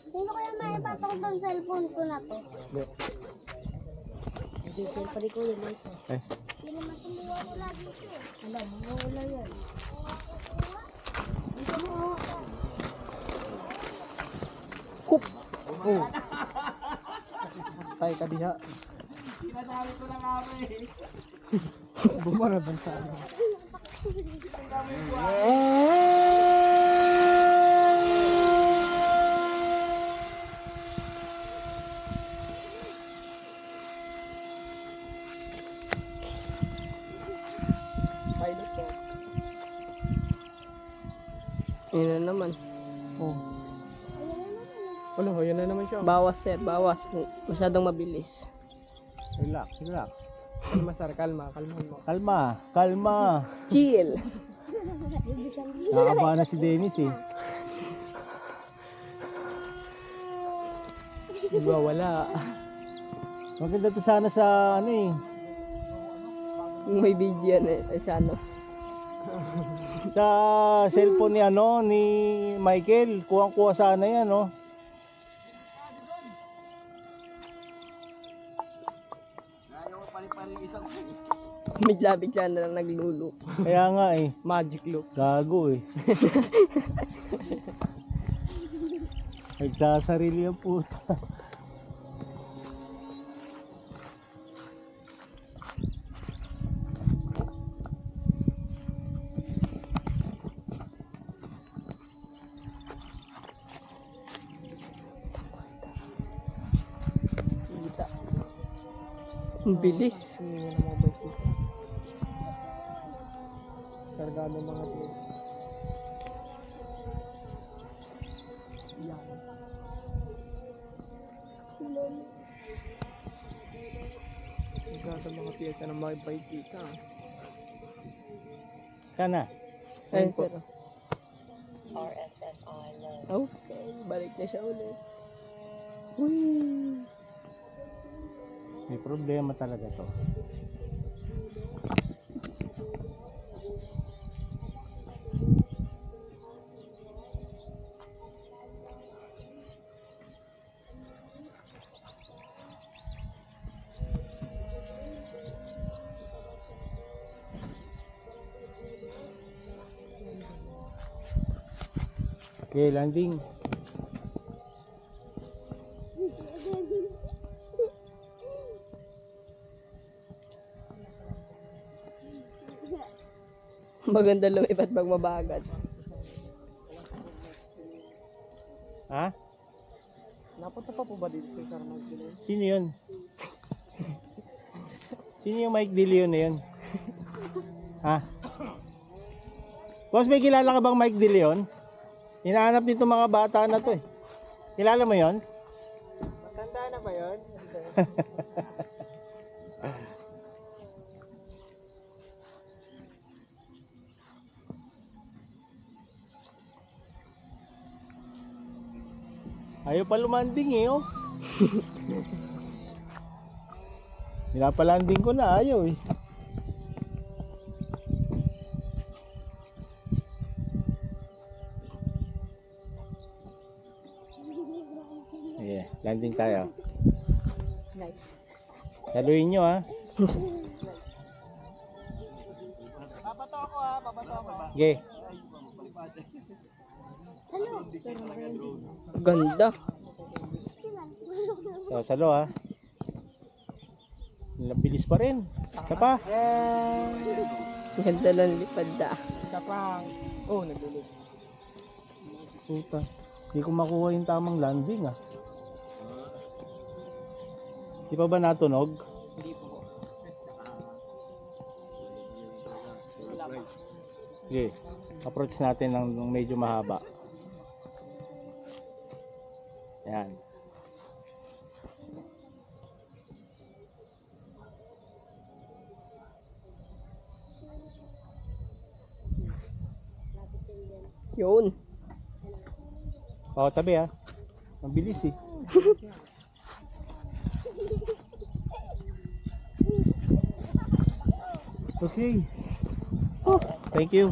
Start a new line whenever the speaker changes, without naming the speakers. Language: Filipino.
Sino kaya may patong tong cellphone ko na to?
Hindi, cellphone ko yun ito.
Hindi naman tumuha ko lagi ito.
Alam, mawala yan.
Dito mo.
Kup! Oh. Tay ka diha.
Sinasabi ko na nga
Bumarad ang sana.
Pilot ko.
Yun na naman.
Oh.
Ano, yun na naman siya.
Bawas sir, bawas. Masyadong mabilis.
Relax, relax.
Kalma sir, kalma. Kalmahan mo.
Kalma, kalma.
Chill.
Nakakaba na si Dennis eh.
Wala.
Maganda to sana sa ano eh.
Kung may video yan eh, sa ano.
Sa cellphone ni ano ni Michael, kuwang-kuha sana yan, no.
Bigla-bigla na lang naglulu.
Kaya nga eh,
Magic look.
gago eh. Nagsasarili ang puta.
Kita. Ang bilis.
Hindi na mga bike dito. Kargado mga dito. Yan. Kargado mga piyesa ng mga bike dito.
Sana.
Ayun
po.
sir. Okay, balik na siya ulit. Uy.
May problema talaga to. Okay, landing.
Maganda lumipat pag mabagal.
Ha?
Napunta pa po ba dito sa Sir Magdalene?
Sino yun? Sino yung Mike De Leon na yun? Ha? Boss, may kilala ka bang Mike De Leon? Hinahanap nito mga bata na to eh. Kilala mo yon?
Matanda na ba yun?
Ayaw pa lumanding eh oh. Pinapalanding ko na, ayaw eh. Yeah, landing tayo.
Nice.
Saluhin nyo ha.
Babato ako ha, babato ako.
Okay.
Ganda.
So, salo ha. Bilis pa rin. Isa pa.
Ganda ng lipad da.
Isa pa. Oh, nagulog.
Puta. Hindi ko makuha yung tamang landing ah. Di pa ba natunog?
Hindi po.
Okay. Approach natin ng medyo mahaba. Yan.
Yun.
Oh, tabi ha. Ang bilis eh. Okay. Oh, thank you.